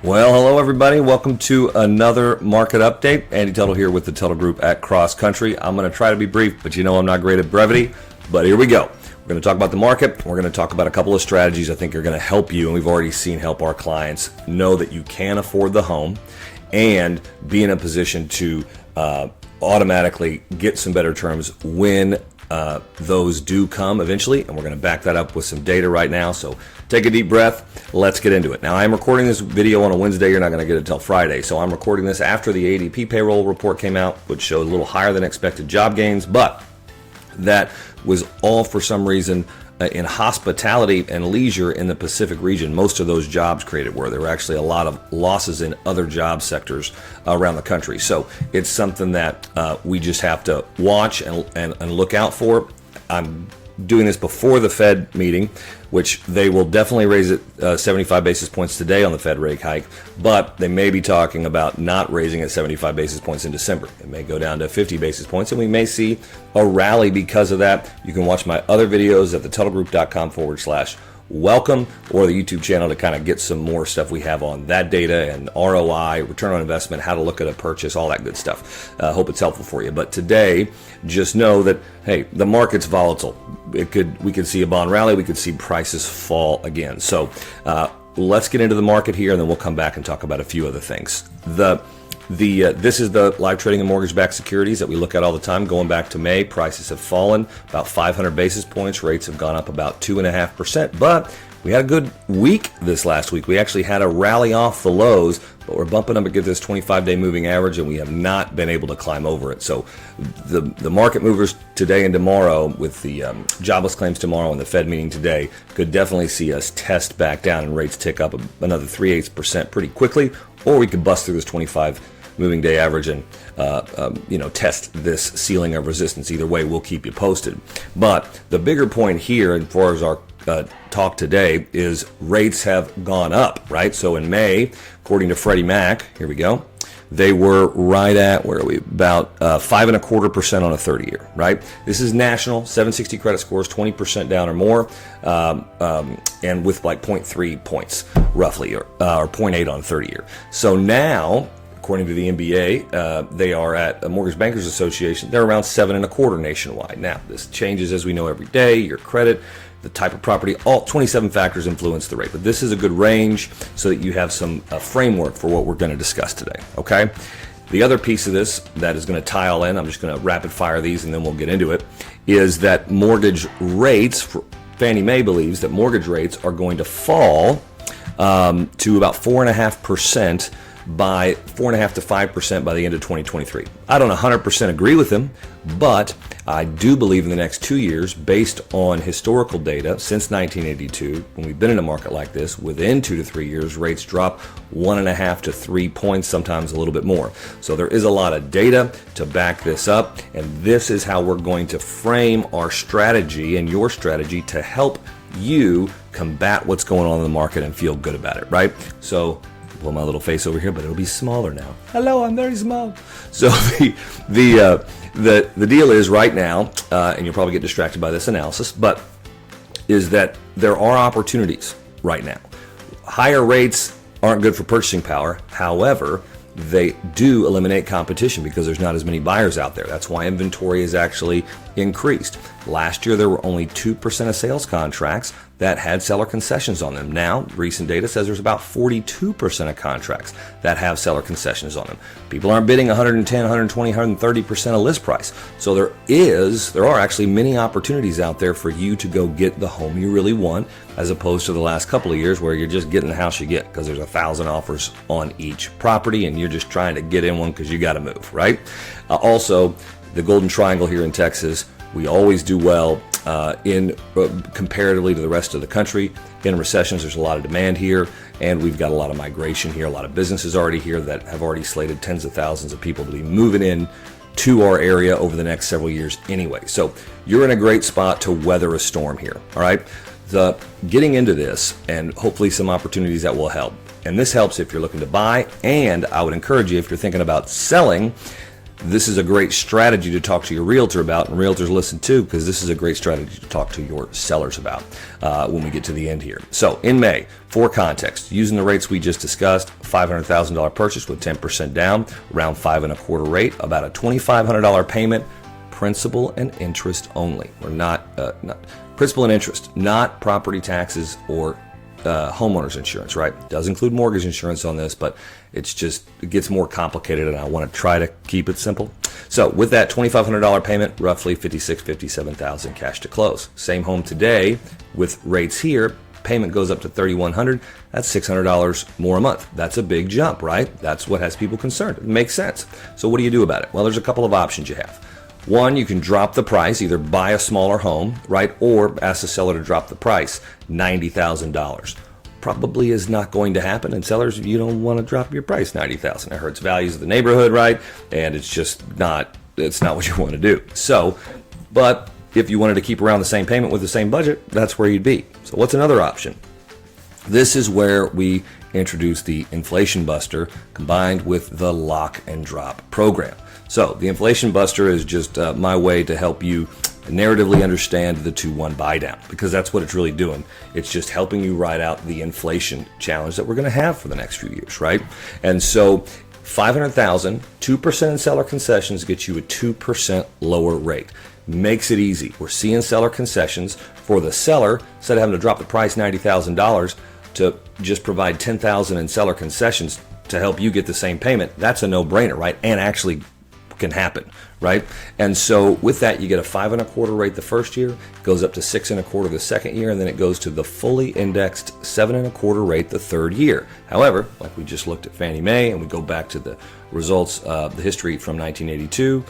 Well, hello everybody. Welcome to another market update. Andy Tuttle here with the Tuttle Group at Cross Country. I'm going to try to be brief, but you know I'm not great at brevity. But here we go. We're going to talk about the market. We're going to talk about a couple of strategies I think are going to help you, and we've already seen help our clients know that you can afford the home and be in a position to automatically get some better terms when those do come eventually, and we're going to back that up with some data right now. So take a deep breath. Let's get into it. Now, I'm recording this video on a Wednesday. You're not going to get it until Friday. So I'm recording this after the ADP payroll report came out, which showed a little higher than expected job gains, but that was all for some reason in hospitality and leisure in the Pacific region. Most of those jobs created were. There were actually a lot of losses in other job sectors around the country. So it's something that we just have to watch and look out for. I'm doing this before the Fed meeting, which they will definitely raise it 75 basis points today on the Fed rate hike, but they may be talking about not raising it 75 basis points in December. It may go down to 50 basis points, and we may see a rally because of that. You can watch my other videos at thetuttlegroup.com/welcome or the YouTube channel to kind of get some more stuff we have on that data and ROI, return on investment, how to look at a purchase, all that good stuff. Hope it's helpful for you. But today, just know that, hey, the market's volatile. We could see a bond rally. We could see prices fall again. So let's get into the market here, and then we'll come back and talk about a few other things. This is the live trading and mortgage-backed securities that we look at all the time. Going back to May, prices have fallen about 500 basis points. Rates have gone up about 2.5%, but we had a good week this last week. We actually had a rally off the lows, but we're bumping up against this 25-day moving average, and we have not been able to climb over it. So the market movers today and tomorrow, with the jobless claims tomorrow and the Fed meeting today, could definitely see us test back down and rates tick up another 0.375% pretty quickly, or we could bust through this 25 moving day average and test this ceiling of resistance. Either way, we'll keep you posted. But the bigger point here, as far as our talk today, is rates have gone up, right? So in May, according to Freddie Mac, here we go, they were right at, where are we, about 5.25% on a 30-year, right? This is national, 760 credit scores, 20% down or more, and with like 0.3 points roughly, or 0.8 on 30-year. So now, according to the NBA, they are at a Mortgage Bankers Association. They're around 7.25 nationwide. Now, this changes as we know every day. Your credit, the type of property, all 27 factors influence the rate. But this is a good range so that you have some framework for what we're going to discuss today. Okay. The other piece of this that is going to tie all in, I'm just going to rapid fire these and then we'll get into it, is that mortgage rates, Fannie Mae believes that mortgage rates are going to fall to about 4.5%. by 4.5% to 5% by the end of 2023. I don't 100% agree with him, but I do believe in the next 2 years, based on historical data since 1982, when we've been in a market like this, within 2 to 3 years, rates drop 1.5 to 3 points, sometimes a little bit more. So there is a lot of data to back this up, and this is how we're going to frame our strategy and your strategy to help you combat what's going on in the market and feel good about it, right? So pull my little face over here, but it'll be smaller now. Hello, I'm very small. So the deal is right now, and you'll probably get distracted by this analysis, but is that there are opportunities right now. Higher rates aren't good for purchasing power. However, they do eliminate competition because there's not as many buyers out there. That's why inventory is actually increased. Last year, there were only 2% of sales contracts that had seller concessions on them. Now, recent data says there's about 42% of contracts that have seller concessions on them. People aren't bidding 110, 120, 130% of list price. So there are actually many opportunities out there for you to go get the home you really want, as opposed to the last couple of years where you're just getting the house you get because there's 1,000 offers on each property and you're just trying to get in one because you got to move, right? Also, the Golden Triangle here in Texas, we always do well comparatively to the rest of the country. In recessions, there's a lot of demand here, and we've got a lot of migration here, a lot of businesses already here that have already slated tens of thousands of people to be moving in to our area over the next several years anyway. So you're in a great spot to weather a storm here, all right? Getting into this, and hopefully some opportunities that will help. And this helps if you're looking to buy, and I would encourage you, if you're thinking about selling, this is a great strategy to talk to your realtor about, and realtors listen too, because this is a great strategy to talk to your sellers about when we get to the end here. So in May, for context, using the rates we just discussed, $500,000 purchase with 10% down, around 5.25% rate, about a $2,500 payment, principal and interest only. We're not principal and interest, not property taxes or homeowners insurance, right? It does include mortgage insurance on this, but it gets more complicated, and I want to try to keep it simple. So with that $2,500 payment, roughly $56,000, $57,000 cash to close. Same home today with rates here, payment goes up to $3,100. That's $600 more a month. That's a big jump, right? That's what has people concerned. It makes sense. So what do you do about it? Well, there's a couple of options you have. One, you can drop the price, either buy a smaller home, right, or ask the seller to drop the price, $90,000. Probably is not going to happen, and sellers, you don't want to drop your price $90,000. It hurts values of the neighborhood, right, and it's not what you want to do. So, but if you wanted to keep around the same payment with the same budget, that's where you'd be. So what's another option? This is where we introduce the Inflation Buster combined with the Lock and Drop program. So the Inflation Buster is just my way to help you narratively understand the 2-1 buy down, because that's what it's really doing. It's just helping you ride out the inflation challenge that we're going to have for the next few years, right? And so $500,000, 2% in seller concessions gets you a 2% lower rate. Makes it easy. We're seeing seller concessions for the seller, instead of having to drop the price $90,000 to just provide $10,000 in seller concessions to help you get the same payment. That's a no-brainer, right? And actually can happen, right? And so with that, you get a 5.25% rate the first year, goes up to 6.25% the second year, and then it goes to the fully indexed 7.25% rate the third year. However, like we just looked at Fannie Mae, and we go back to the results, the history from 1982,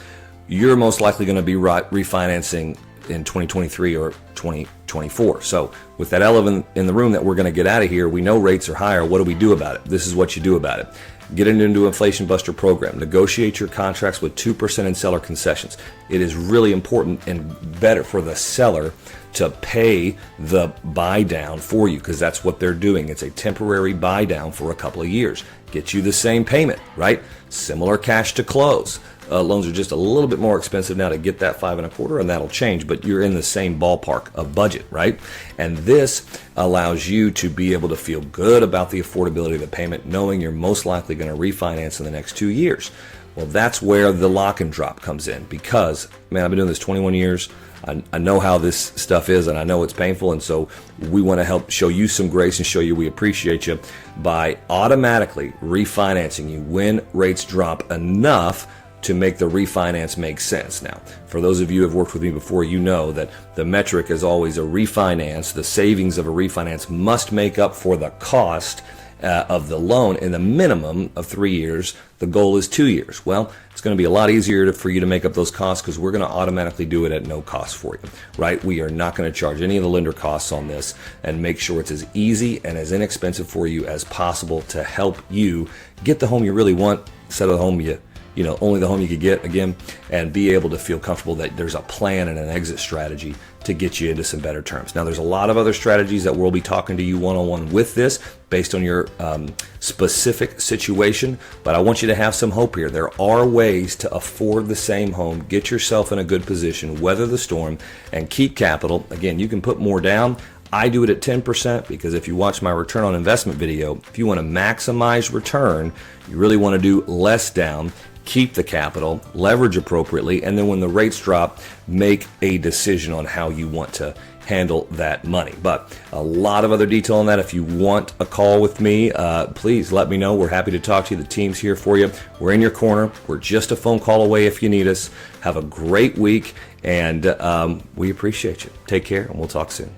you're most likely going to be refinancing in 2023 or 2024. So with that elephant in the room that we're going to get out of here, we know rates are higher. What do we do about it? This is what you do about it. Get into Inflation Buster program. Negotiate your contracts with 2% in seller concessions. It is really important and better for the seller to pay the buy down for you, because that's what they're doing. It's a temporary buy down for a couple of years. Get you the same payment, right? Similar cash to close. Loans are just a little bit more expensive now to get that 5.25%, and that'll change, but you're in the same ballpark of budget, right? And this allows you to be able to feel good about the affordability of the payment, knowing you're most likely going to refinance in the next 2 years. Well, that's where the lock and drop comes in, because, man, I've been doing this 21 years. I know how this stuff is, and I know it's painful, and so we want to help show you some grace and show you we appreciate you by automatically refinancing you when rates drop enough to make the refinance make sense. Now, for those of you who have worked with me before, you know that the metric is always a refinance. The savings of a refinance must make up for the cost of the loan in the minimum of 3 years. The goal is 2 years. Well, it's going to be a lot easier for you to make up those costs, because we're going to automatically do it at no cost for you, right? We are not going to charge any of the lender costs on this, and make sure it's as easy and as inexpensive for you as possible to help you get the home you really want, instead of the home only the home you could get, again, and be able to feel comfortable that there's a plan and an exit strategy to get you into some better terms. Now, there's a lot of other strategies that we'll be talking to you one-on-one with this based on your specific situation, but I want you to have some hope here. There are ways to afford the same home, get yourself in a good position, weather the storm, and keep capital. Again, you can put more down. I do it at 10%, because if you watch my return on investment video, if you want to maximize return, you really want to do less down, keep the capital, leverage appropriately, and then when the rates drop, make a decision on how you want to handle that money. But a lot of other detail on that. If you want a call with me, please let me know. We're happy to talk to you. The team's here for you. We're in your corner. We're just a phone call away if you need us. Have a great week, and we appreciate you. Take care, and we'll talk soon.